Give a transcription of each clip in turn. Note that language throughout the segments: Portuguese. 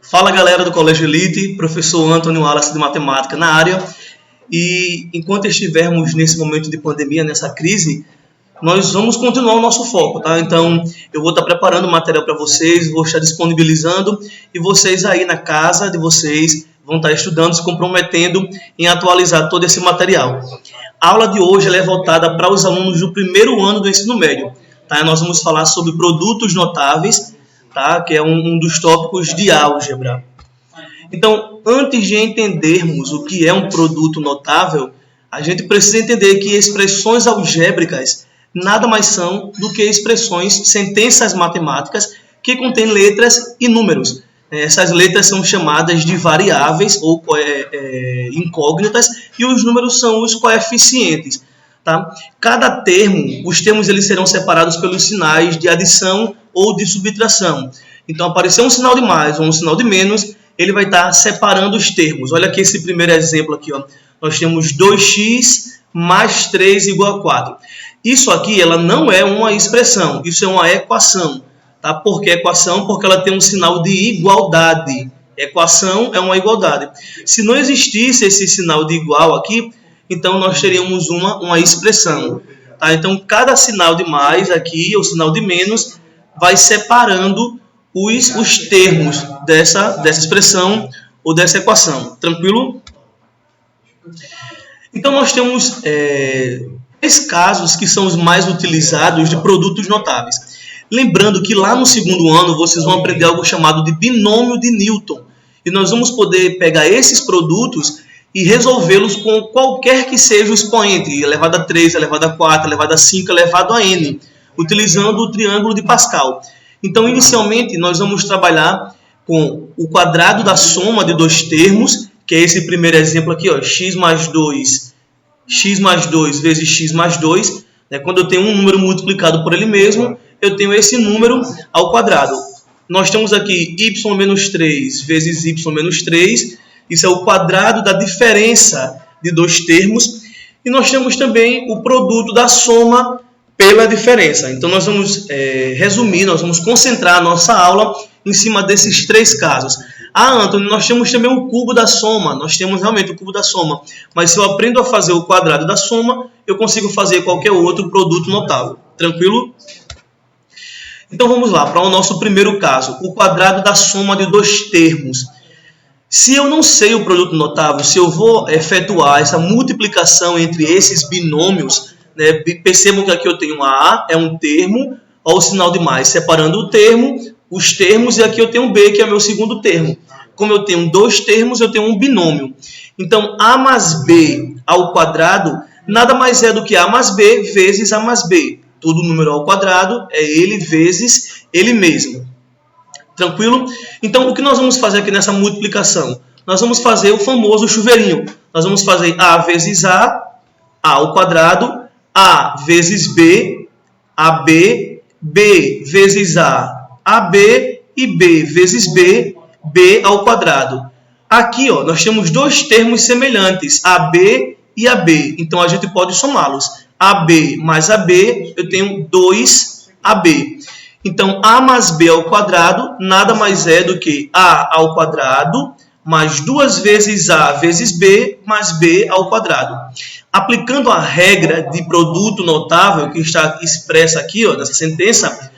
Fala galera do Colégio Elite, professor Antônio Wallace de Matemática na área. E enquanto estivermos nesse momento de pandemia, nessa crise, nós vamos continuar o nosso foco, tá? Então, eu vou estar preparando material para vocês, vou estar disponibilizando e vocês aí na casa de vocês vão estar estudando, se comprometendo em atualizar todo esse material. A aula de hoje ela é voltada para os alunos do primeiro ano do ensino médio, tá? Nós vamos falar sobre produtos notáveis, tá? Que é um dos tópicos de álgebra. Então, antes de entendermos o que é um produto notável, a gente precisa entender que expressões algébricas nada mais são do que expressões, sentenças matemáticas que contêm letras e números. Essas letras são chamadas de variáveis ou incógnitas e os números são os coeficientes. Tá? Cada termo, os termos eles serão separados pelos sinais de adição ou de subtração. Então, aparecer um sinal de mais ou um sinal de menos, ele vai estar separando os termos. Olha aqui esse primeiro exemplo aqui, ó. Nós temos 2x mais 3 igual a 4. Isso aqui ela não é uma expressão, isso é uma equação. Tá? Por que equação? Porque ela tem um sinal de igualdade. Equação é uma igualdade. Se não existisse esse sinal de igual aqui, então nós teríamos uma expressão. Tá? Então, cada sinal de mais aqui, ou sinal de menos, vai separando os termos dessa expressão ou dessa equação. Tranquilo? Então, nós temos três casos que são os mais utilizados de produtos notáveis. Lembrando que lá no segundo ano vocês vão aprender algo chamado de binômio de Newton. E nós vamos poder pegar esses produtos e resolvê-los com qualquer que seja o expoente, elevado a 3, elevado a 4, elevado a 5, elevado a n, utilizando o triângulo de Pascal. Então, inicialmente, nós vamos trabalhar com o quadrado da soma de dois termos, que é esse primeiro exemplo aqui, ó, x mais 2 vezes x mais 2. Né? Quando eu tenho um número multiplicado por ele mesmo, eu tenho esse número ao quadrado. Nós temos aqui y menos 3 vezes y menos 3. Isso é o quadrado da diferença de dois termos. E nós temos também o produto da soma pela diferença. Então, nós vamos resumir, nós vamos concentrar a nossa aula em cima desses três casos. Antônio, nós temos também o cubo da soma. Nós temos realmente o cubo da soma. Mas se eu aprendo a fazer o quadrado da soma, eu consigo fazer qualquer outro produto notável. Tranquilo? Então, vamos lá para o nosso primeiro caso. O quadrado da soma de dois termos. Se eu não sei o produto notável, se eu vou efetuar essa multiplicação entre esses binômios, né, percebam que aqui eu tenho A, é um termo, olha o sinal de mais, separando o termo, os termos, e aqui eu tenho B, que é meu segundo termo. Como eu tenho dois termos, eu tenho um binômio. Então, A mais B ao quadrado nada mais é do que A mais B vezes A mais B. Todo número ao quadrado é ele vezes ele mesmo. Tranquilo? Então, o que nós vamos fazer aqui nessa multiplicação? Nós vamos fazer o famoso chuveirinho. Nós vamos fazer A vezes A ao quadrado, A vezes B, AB, B vezes A, AB e B vezes B, B ao quadrado. Aqui, ó, nós temos dois termos semelhantes, AB e AB. Então, a gente pode somá-los. AB mais AB, eu tenho 2AB. Então, A mais B ao quadrado nada mais é do que A ao quadrado mais 2 vezes A vezes B mais B ao quadrado. Aplicando a regra de produto notável que está expressa aqui, ó, nessa sentença,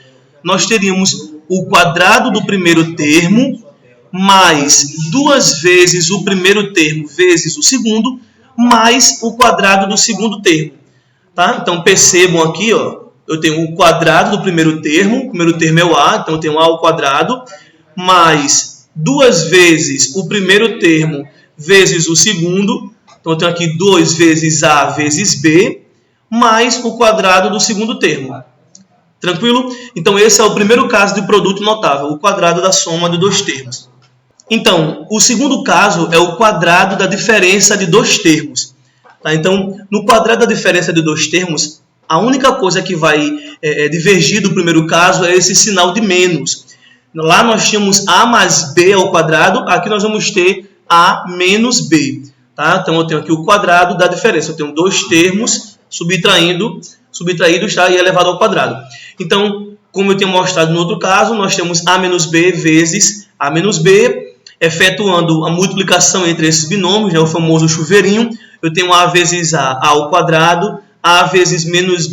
nós teríamos o quadrado do primeiro termo mais 2 vezes o primeiro termo vezes o segundo mais o quadrado do segundo termo. Tá? Então, percebam aqui, ó, eu tenho o quadrado do primeiro termo é o A, então eu tenho A ao quadrado, mais 2 vezes o primeiro termo vezes o segundo, então eu tenho aqui 2 vezes A vezes B, mais o quadrado do segundo termo. Tranquilo? Então, esse é o primeiro caso de produto notável, o quadrado da soma de dois termos. Então, o segundo caso é o quadrado da diferença de dois termos. Tá? Então, no quadrado da diferença de dois termos, a única coisa que vai divergir do primeiro caso é esse sinal de menos. Lá nós tínhamos A mais B ao quadrado, aqui nós vamos ter A menos B. Tá? Então, eu tenho aqui o quadrado da diferença. Eu tenho dois termos subtraídos tá? E elevado ao quadrado. Então, como eu tinha mostrado no outro caso, nós temos A menos B vezes A menos B, efetuando a multiplicação entre esses binômios, né, o famoso chuveirinho, eu tenho A vezes A ao quadrado, A vezes menos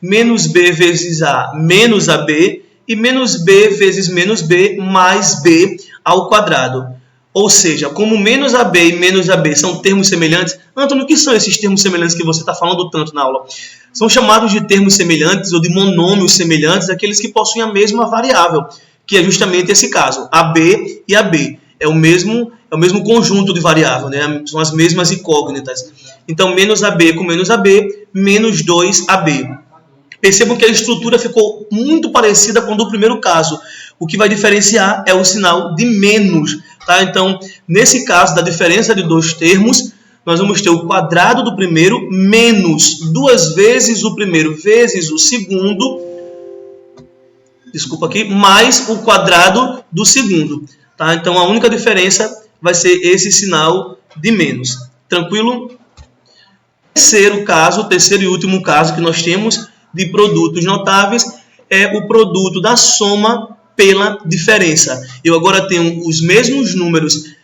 menos B vezes A menos AB, e menos B vezes menos B mais B ao quadrado. Ou seja, como menos AB e menos AB são termos semelhantes, Antônio, o que são esses termos semelhantes que você está falando tanto na aula? São chamados de termos semelhantes ou de monômios semelhantes, aqueles que possuem a mesma variável, que é justamente esse caso, AB e AB. É o mesmo conjunto de variável, né? São as mesmas incógnitas. Então, menos AB com menos AB, menos 2AB. Percebam que a estrutura ficou muito parecida com a do primeiro caso. O que vai diferenciar é o sinal de menos. Tá? Então, nesse caso da diferença de dois termos, nós vamos ter o quadrado do primeiro menos 2 vezes o primeiro vezes o segundo, mais o quadrado do segundo. Tá? Então, a única diferença vai ser esse sinal de menos. Tranquilo? Terceiro e último caso que nós temos de produtos notáveis é o produto da soma pela diferença. Eu agora tenho os mesmos números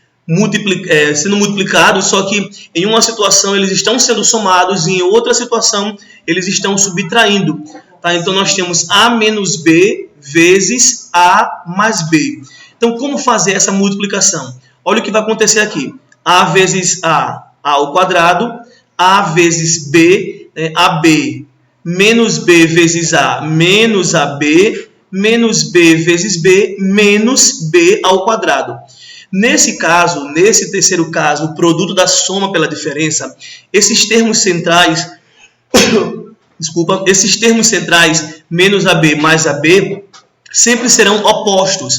sendo multiplicados, só que em uma situação eles estão sendo somados e em outra situação eles estão subtraindo. Tá? Então, nós temos A menos B vezes A mais B. Então, como fazer essa multiplicação? Olha o que vai acontecer aqui. A vezes A ao quadrado, A vezes B, AB, menos B vezes A, menos AB, menos B vezes B, menos B ao quadrado. Nesse caso, nesse terceiro caso, o produto da soma pela diferença, esses termos centrais, menos AB mais AB, sempre serão opostos.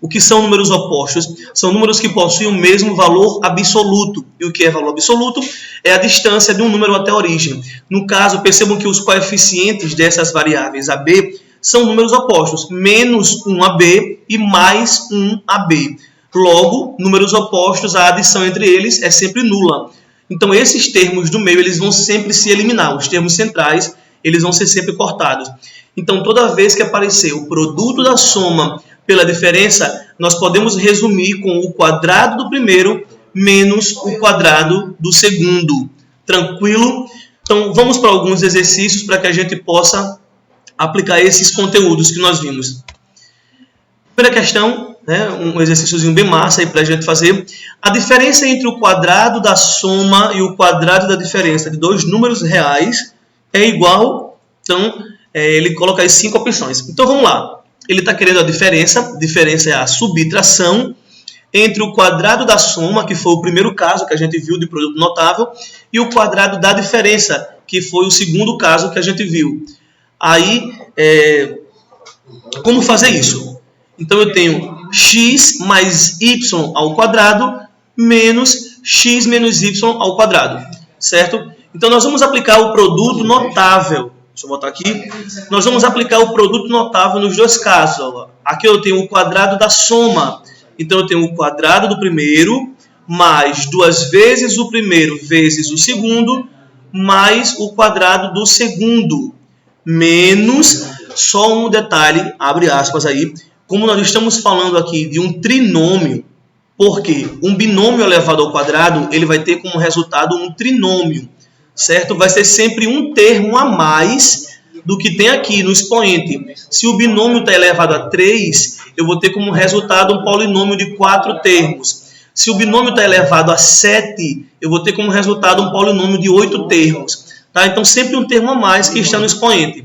O que são números opostos? São números que possuem o mesmo valor absoluto. E o que é valor absoluto? É a distância de um número até a origem. No caso, percebam que os coeficientes dessas variáveis AB são números opostos. Menos 1AB e mais 1AB. Logo, números opostos, a adição entre eles é sempre nula. Então, esses termos do meio eles vão sempre se eliminar. Os termos centrais eles vão ser sempre cortados. Então, toda vez que aparecer o produto da soma pela diferença, nós podemos resumir com o quadrado do primeiro menos o quadrado do segundo. Tranquilo? Então, vamos para alguns exercícios para que a gente possa aplicar esses conteúdos que nós vimos. Primeira questão, né, um exercíciozinho bem massa para a gente fazer. A diferença entre o quadrado da soma e o quadrado da diferença de dois números reais é igual. Então, ele coloca as 5 opções. Então, vamos lá. Ele está querendo a diferença é a subtração entre o quadrado da soma, que foi o primeiro caso que a gente viu de produto notável, e o quadrado da diferença, que foi o segundo caso que a gente viu. Aí, como fazer isso? Então, eu tenho x mais y ao quadrado menos x menos y ao quadrado, certo? Então, nós vamos aplicar o produto notável. Deixa eu botar aqui. Nós vamos aplicar o produto notável nos dois casos. Aqui eu tenho o quadrado da soma. Então, eu tenho o quadrado do primeiro mais 2 vezes o primeiro vezes o segundo mais o quadrado do segundo menos, só um detalhe, abre aspas aí, como nós estamos falando aqui de um trinômio, porque um binômio elevado ao quadrado, ele vai ter como resultado um trinômio. Certo? Vai ser sempre um termo a mais do que tem aqui no expoente. Se o binômio está elevado a 3, eu vou ter como resultado um polinômio de 4 termos. Se o binômio está elevado a 7, eu vou ter como resultado um polinômio de 8 termos. Tá? Então, sempre um termo a mais que está no expoente.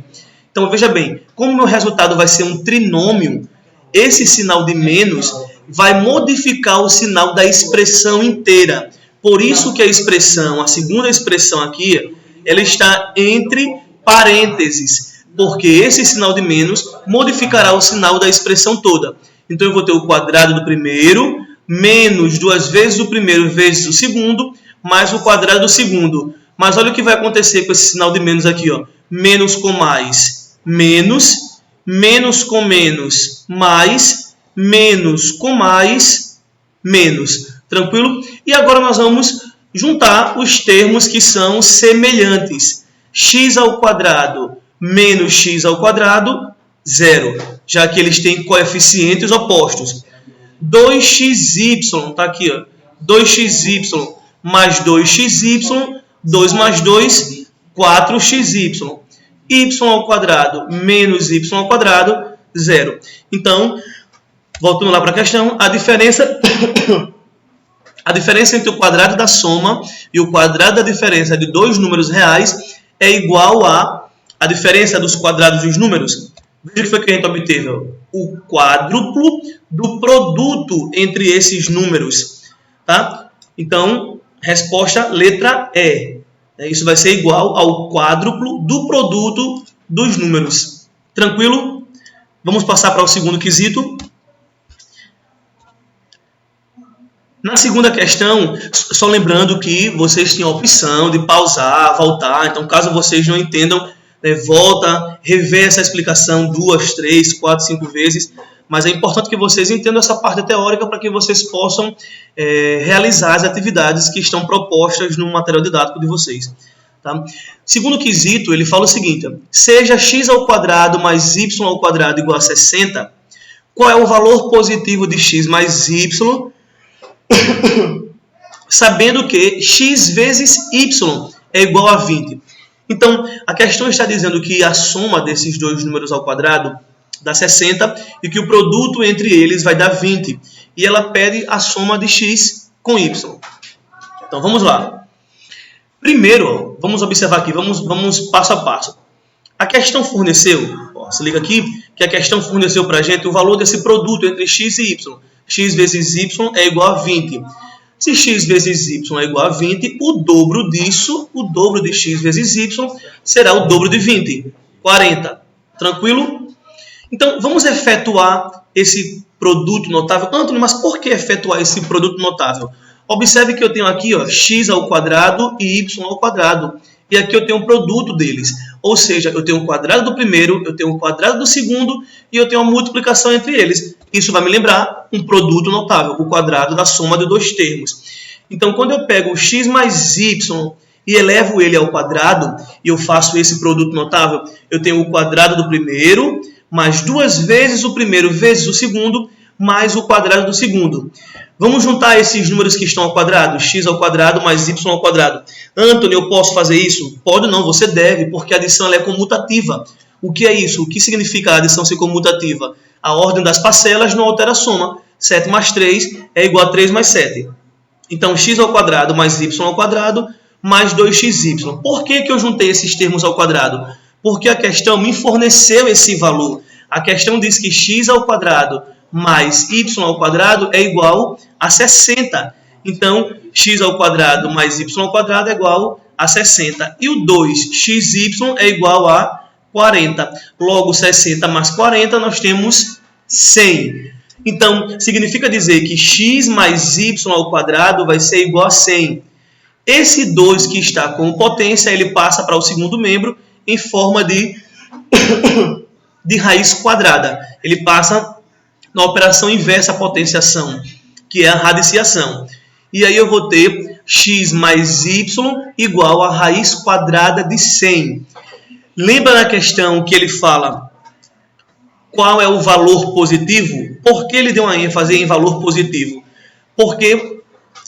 Então, veja bem, como o meu resultado vai ser um trinômio, esse sinal de menos vai modificar o sinal da expressão inteira. Por isso que a segunda expressão aqui, ela está entre parênteses, porque esse sinal de menos modificará o sinal da expressão toda. Então, eu vou ter o quadrado do primeiro, menos 2 vezes o primeiro vezes o segundo, mais o quadrado do segundo. Mas olha o que vai acontecer com esse sinal de menos aqui, ó. Menos com mais, menos, menos com menos, mais, menos com mais, menos. Tranquilo? E agora nós vamos juntar os termos que são semelhantes. X ao quadrado menos x ao quadrado, 0. já que eles têm coeficientes opostos. 2xy, está aqui, ó, 2xy mais 2xy, 2 mais 2, 4xy. Y ao quadrado menos y ao quadrado, 0. Então, voltando lá para a questão, a diferença entre o quadrado da soma e o quadrado da diferença de dois números reais é igual a diferença dos quadrados dos números. Veja o que foi que a gente obteve. O quádruplo do produto entre esses números. Tá? Então, resposta letra E. Isso vai ser igual ao quádruplo do produto dos números. Tranquilo? Vamos passar para o segundo quesito. Na segunda questão, só lembrando que vocês têm a opção de pausar, voltar. Então, caso vocês não entendam, volta, rever essa explicação 2, 3, 4, 5 vezes. Mas é importante que vocês entendam essa parte teórica para que vocês possam realizar as atividades que estão propostas no material didático de vocês. Tá? Segundo quesito, ele fala o seguinte: seja x ao quadrado mais y ao quadrado igual a 60, qual é o valor positivo de x mais y, sabendo que x vezes y é igual a 20. Então, a questão está dizendo que a soma desses dois números ao quadrado dá 60 e que o produto entre eles vai dar 20. E ela pede a soma de x com y. Então, vamos lá. Primeiro, vamos observar aqui, vamos passo a passo. A questão forneceu, se liga aqui, que a questão forneceu para a gente o valor desse produto entre x e y. X vezes y é igual a 20. Se x vezes y é igual a 20, o dobro disso, o dobro de x vezes y, será o dobro de 20, 40. Tranquilo? Então, vamos efetuar esse produto notável. Antônio, mas por que efetuar esse produto notável? Observe que eu tenho aqui x ao quadrado e y ao quadrado. E aqui eu tenho o produto deles. Ou seja, eu tenho o quadrado do primeiro, eu tenho o quadrado do segundo e eu tenho a multiplicação entre eles. Isso vai me lembrar um produto notável, o quadrado da soma de dois termos. Então, quando eu pego o x mais y e elevo ele ao quadrado, e eu faço esse produto notável, eu tenho o quadrado do primeiro, mais duas vezes o primeiro vezes o segundo, mais o quadrado do segundo. Vamos juntar esses números que estão ao quadrado, x ao quadrado mais y ao quadrado. Antônio, eu posso fazer isso? Pode não, você deve, porque a adição ela é comutativa. O que é isso? O que significa a adição ser comutativa? A ordem das parcelas não altera a soma. 7 mais 3 é igual a 3 mais 7. Então, x ao quadrado mais y ao quadrado mais 2xy. Por que eu juntei esses termos ao quadrado? Porque a questão me forneceu esse valor. A questão diz que x ao quadrado mais y ao quadrado é igual a 60. Então, x ao quadrado mais y ao quadrado é igual a 60. E o 2xy é igual a 40. Logo, 60 mais 40, nós temos 100. Então, significa dizer que x mais y ao quadrado vai ser igual a 100. Esse 2 que está com potência, ele passa para o segundo membro em forma de raiz quadrada. Ele passa na operação inversa à potenciação, que é a radiciação. E aí eu vou ter x mais y igual a raiz quadrada de 100. Lembra na questão que ele fala qual é o valor positivo? Por que ele deu uma ênfase em valor positivo? Porque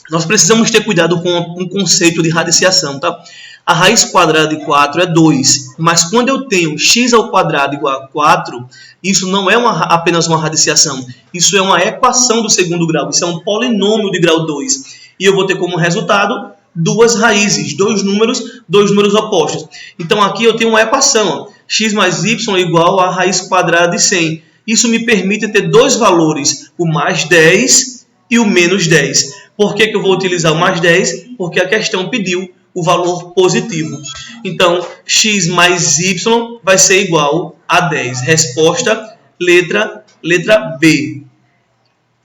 nós precisamos ter cuidado com um conceito de radiciação, tá? A raiz quadrada de 4 é 2, mas quando eu tenho x ao quadrado igual a 4, isso não é apenas uma radiciação, isso é uma equação do segundo grau, isso é um polinômio de grau 2. E eu vou ter como resultado duas raízes, dois números opostos. Então aqui eu tenho uma equação, x mais y igual a raiz quadrada de 100. Isso me permite ter dois valores, o mais 10 e o menos 10. Por que eu vou utilizar o mais 10? Porque a questão pediu o valor positivo. Então, x mais y vai ser igual a 10. Resposta, letra B.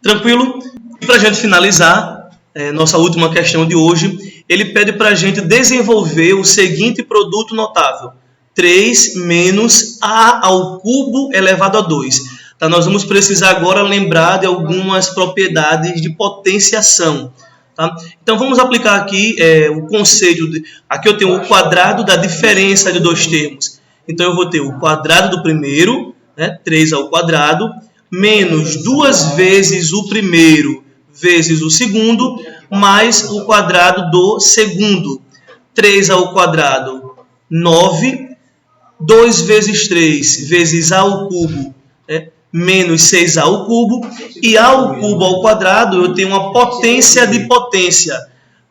Tranquilo? E para a gente finalizar, nossa última questão de hoje, ele pede para a gente desenvolver o seguinte produto notável. 3 menos a ao cubo elevado a 2. Tá? Nós vamos precisar agora lembrar de algumas propriedades de potenciação. Tá? Então, vamos aplicar aqui o conceito. Aqui eu tenho o quadrado da diferença de dois termos. Então, eu vou ter o quadrado do primeiro né? 3 ao quadrado, menos 2 vezes o primeiro vezes o segundo, mais o quadrado do segundo. 3 ao quadrado, 9. 2 vezes 3 vezes a ao cubo, né? Menos 6a ao cubo. E a ao cubo ao quadrado, eu tenho uma potência de potência.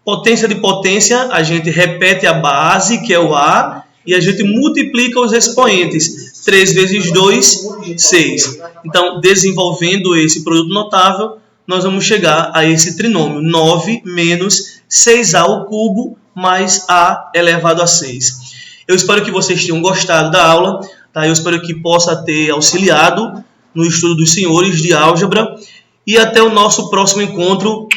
Potência de potência, a gente repete a base, que é o A, e a gente multiplica os expoentes. 3 vezes 2, 6. Então, desenvolvendo esse produto notável, nós vamos chegar a esse trinômio. 9 menos 6a ao cubo mais a elevado a 6. Eu espero que vocês tenham gostado da aula. Tá? Eu espero que possa ter auxiliado no estudo dos senhores de álgebra. E até o nosso próximo encontro.